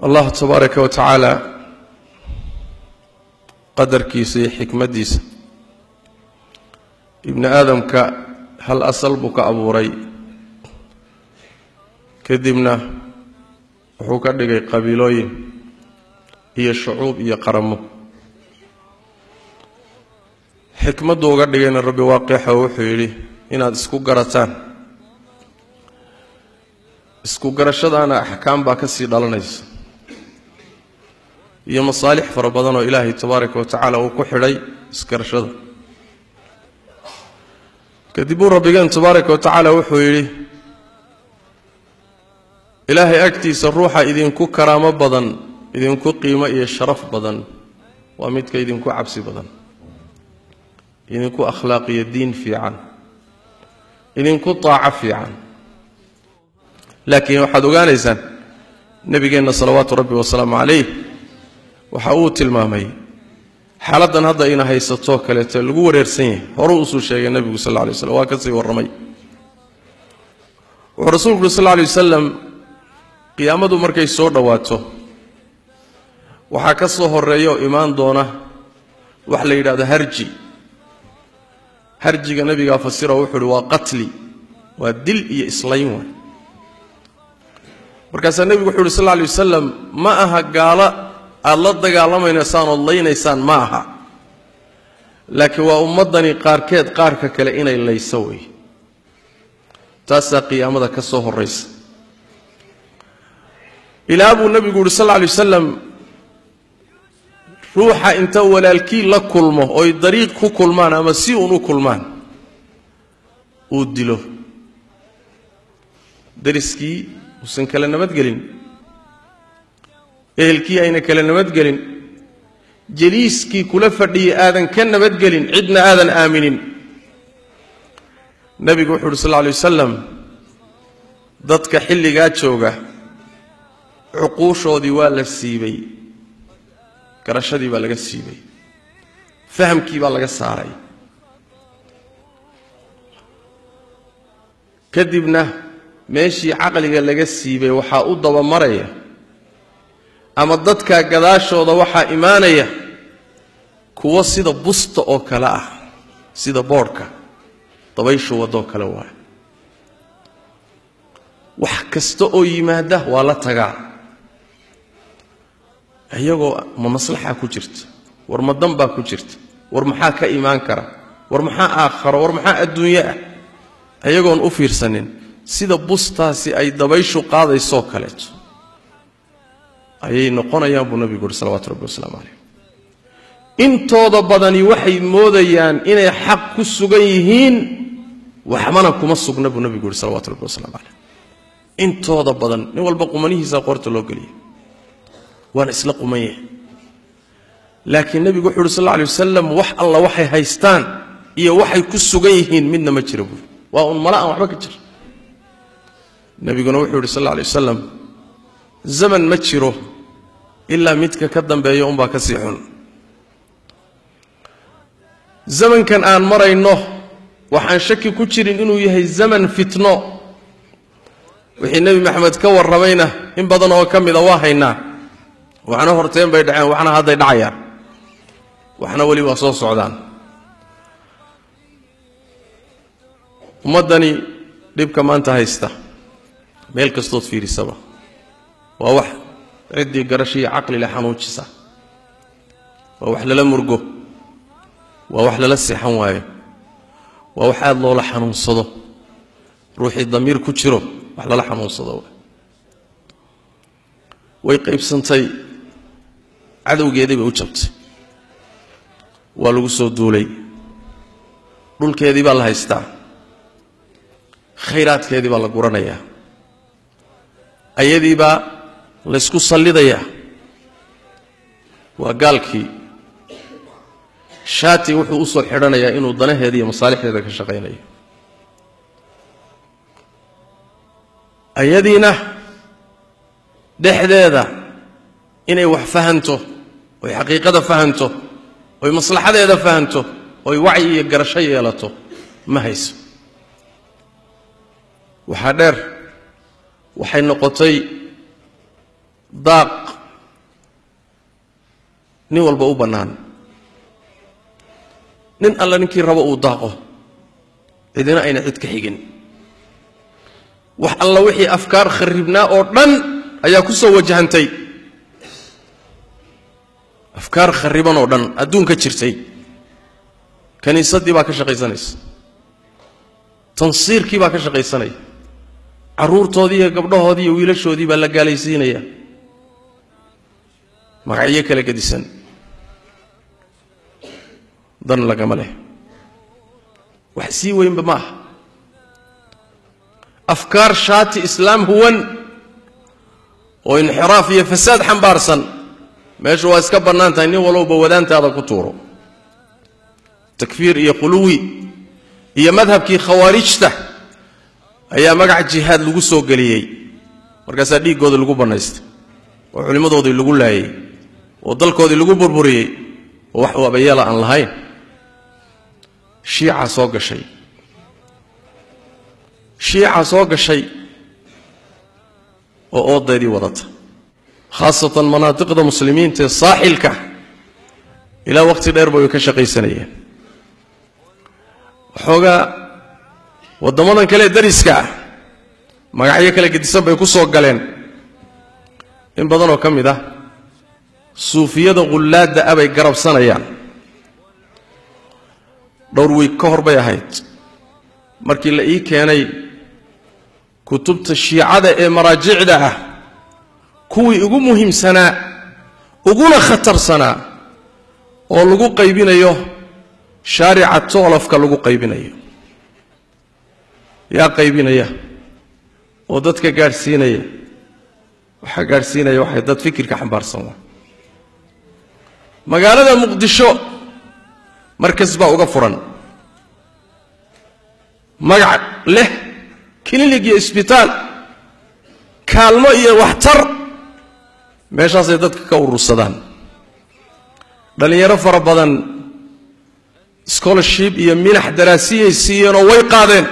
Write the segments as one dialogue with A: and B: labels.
A: الله تبارك وتعالى قدر كيسي حكمة ديس ابن آدم هل أصلبك أبو ري كذبنا وحوكا دقي قبيلوين هي الشعوب هي قرمه حكمة دوغا دقينا الرب واقعها وحيلي إناد اسكو قرطان اسكو قرشدانا أحكام باكسي دالنيس iyo masaalix fara badan oo Ilaahay tabaaraka wa tacaala uu ku xidhay iskarashada kadib rabbigan tabaaraka wa tacaala wuxuu yiri Ilaahay agtiisa ruuxa idinku karaamo badan idinku qiimo iyo sharaf badan waa midka idinku cabsi badan idinku akhlaaq iyo diin fiican idinku taaca fiican laakiin waxaad ogaanaysaan nabigeena salawaatu rabbi wa salaamu alayhi waxa uu tilmaamay xaaladan hadda ina haysato kaleeto lagu wareersan yahay hore uu soo sheegay nabiga sallallahu alayhi wasallam waa ka sii waramay oo rasuulku sallallahu alayhi wasallam qiyaamadu markay soo dhawaato waxa ka soo horeeyo iimaan doona wax la yiraahdo harjiga nabiga fasira wuxuu waa qatli waa dil iyo islayn waa markaas nabigu wuxuu sallallahu alayhi wasallam ma aha gaala الله دغالمينا سان ودلينيسان maaha laakiin waa ummadani qaarkeed qaarka kale inay leeysaway taas qiyaamada ka soo horeysa ilaahu nabigu sallallahu alayhi wasallam ruuxa inta walaalkii la kulmo oo dariiq ku kulmaan ama si uu kulmaan uu dilo dariskii usan kala nabad gelin ehelkii ayna kala nabad gelin jaliiskii kula fadhiyay aadan ka nabad gelin cidna aadan aaminin nabigu wuxuu sallallahu alayhi wasallam dadka xilliga jooga uquushoodii waa la siibay garashadii baa laga siibay fahamkii baa laga saaray kadibna meeshii aqliga laga siibay waxa uu daba maraya ama dadka gadaashooda waxa iimaanaya kuwa sida busta oo kala ah sida boorka dabaysho wado kala waa wax kasta oo yimaada waa la tagaa ayagoo ma maslaxa ku jirto war ma damba ku jirto war maxaa ka iimaan kara war maxaa aakhiro war maxaa adduunyo ah ayagoon u fiirsanin sida bustaasi ay dabaysho qaadayso kaleeto ayay noqonayaan buu nabigu sallallahu alayhi wasallam intooda badani waxay moodayaan inay xaq ku sugan yihiin waxmana kuma sugna buu nabigu sallallahu alayhi wasallam intooda badan nin walba qumanihiisa qorta loo galiyo waan isla qumayay laakiin nabigu sallallahu alayhi wasallam wax alla waxay haystaan iyo waxay ku sugan yihiin midna ma jiro waa un malaa waxba ka jir nabiguna wuxuu sallallahu alayhi wasallam zaman ma jiro illa midka ka dambeeyo baa ka sii xun zamankan aan marayno waxaan shaki ku jirin inuu yahay zaman fitno wixii nabi maxamed ka waramayna in badan oo kamida waa haynaa waxna horteen bay dhaceen waxna hadday dhacayaan waxna wali waa soo socdaan ummadani dibka maanta haysta meel kastood fiirisaba waa wax عدي قرشي عقل لحنوجسا ووحل لمرقو ووحل لسحن واي ووحاد الله لحنون صدو روحي الضمير كتشرو وحل لحنون صدو ويقيب سنتي عدو جيدي بوجبت ولوسو دولي دول كيدي بالله يستا خيرات كيدي بالله قرانيا ايدي با لسكو صليدايا وقالكي شاتي وحو أصول حرانيا إنو ضناهيدي مصالح هذا كشقينيا أيدينا دحدادا إني وح فهمته وحقيقة فهمته ومصلحة هذا فهمته ووعي قرشي يلته ما هيس وحدر وحين نقطي ضاق nin walba u bannaan nin alla ninkii rabo uu daaqo cidina ayna cid ka xigin wax alla wixii afkaar kharibnaa oo dhan ayaa ku soo wajahantay afkaar khariban oo dhan adduunka jirtay kaniisadii baa ka shaqaysanaysa tansiirkii baa ka shaqaysanaya caruurtoodii iyo gabdhahoodii iyo wiilashoodii baa la gaalaysiinaya magacyo kala gedisan dan lagama leh wax sii weynba ma aha afkaar shaati islaam huwan oo inxiraaf iyo fasaad xambaarsan meesha waa iska bannaan tahay nin walowba wadaantaada ku tuuro takfiir iyo quluwi iyo madhabkii khawaarijta ayaa magac jihaad lagu soo galiyay markaasaa dhiigooda lagu banaystay oo culimadoodii lagu laayay oo dalkoodii lagu burburiyay oo wax wabayala aan lahayn shiica soo gashay oo oodeedii wadata khaasatan manaatiqda muslimiinta ee saaxilka ilaa waqti dheer bay ka shaqaysanayeen waxoogaa waddamadan kale dariska ah magacyo kale gedisan bay ku soo galeen in badan oo ka mid ah suufiyada qullaadda abay garabsanayaan dhowr wiig ka hor bay ahayd markii la ii keenay kutubta shiicada ee maraajicda ah kuwii ugu muhiimsanaa uguna khatarsanaa oo lagu qaybinayo shaarica toolofka lagu qaybinayo yaa qaybinaya oo dadka gaadhsiinaya waxaa gaadhsiinaya waxay dad fikirka xambaarsan waa magaalada muqdisho markas baa uga furan magac leh klinig iyo isbitaal kaalmo iyo waxtar meeshaasay dadka ka urursadaan dhalinyaro fara badan scholarship iyo minax daraasiyay siiyeenoo way qaadeen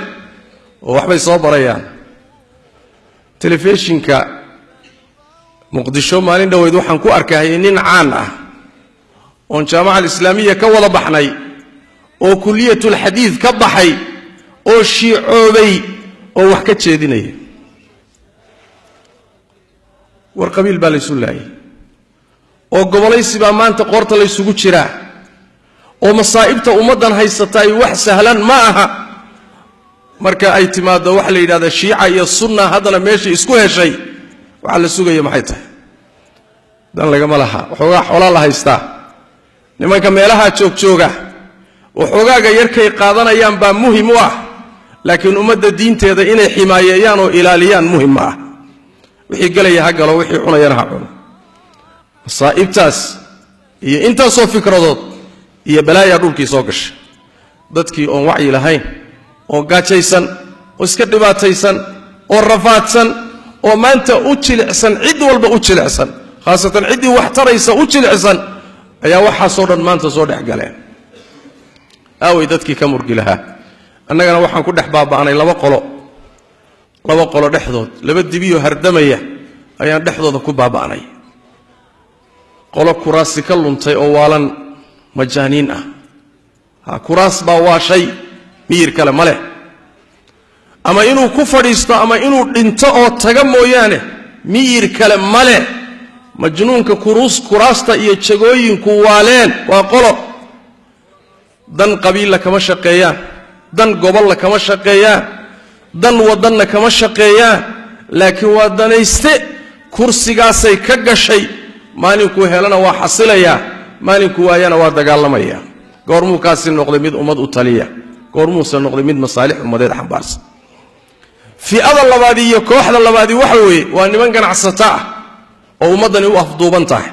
A: oo waxbay soo barayaan telefishinka muqdisho maalin dhoweyd waxaan ku arkayay nin caan ah oon jaamaca alislaamiya ka wada baxnay oo kuliyatul xadiid ka baxay oo shiicoobay oo wax ka jeedinaya war qabiil baa laysu laayay oo gobolaysi baa maanta qoorta laysugu jiraa oo masaa'ibta ummaddan haysata ay wax sahlan ma aha marka ay timaado waxa la yidhahda shiica iyo sunna haddana meesha isku heshay waxa la sugaya maxay tahay dan lagama laha waxoogaa xoolaa la haystaa nimanka meelaha joogjooga waxoogaaga yarkay qaadanayaan baa muhim u ah laakiin ummadda diinteeda inay ximaayeeyaan oo ilaaliyaan muhim ma ah wixii galaya ha galo wixii cunayana ha cuno masaa'ibtaas iyo intaasoo fikradood iyo balaayaa dhulkii soo gashay dadkii oon wacyi lahayn oo gaajaysan oo iska dhibaataysan oo rafaadsan oo maanta u jilicsan cid walba u jilicsan khaasatan ciddii wax taraysa u jilicsan ayaa waxaasoo dhan maanta soo dhex galeen aaway dadkii ka murgi lahaa annagana waxaan ku dhex baaba'nay laba qolo dhexdood laba dibiyo hardamaya ayaan dhexdooda ku baaba'nay qolo kuraasi ka luntay oo waalan majaaniin ah kuraas baa waa shay miyir kale ma leh ama inuu ku fadhiisto ama inuu dhinto oo taga mooyaane miyir kale ma leh majnuunka kuraasta iyo jagooyinku waaleen waa qolo dan qabiilla kama shaqeeyaan dan gobolla kama shaqeeyaan dan waddanna kama shaqeeyaan laakiin waa danayste kursigaasay ka gashay maalinkuu helana waa xasilayaa maalinkuu waayana waa dagaalamaya goormuu kaasi noqday mid ummad u taliya goormuusa noqday mid masaalix ummadeed xambaarsan fi'ada labaad iyo kooxda labaad waxa weeye waa niman ganacsata ah oo ummaddani u afduuban tahay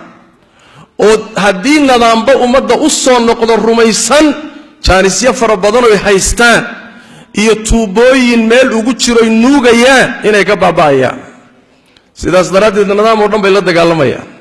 A: oo haddii nidaamba ummadda u soo noqdo rumaysan jaanisyo fara badan oy haystaan iyo tuubooyin meel ugu jiroy nuugayaan inay ka baaba'ayaan sidaas daraaddeed nidaam oo dhan bay la dagaalamayaan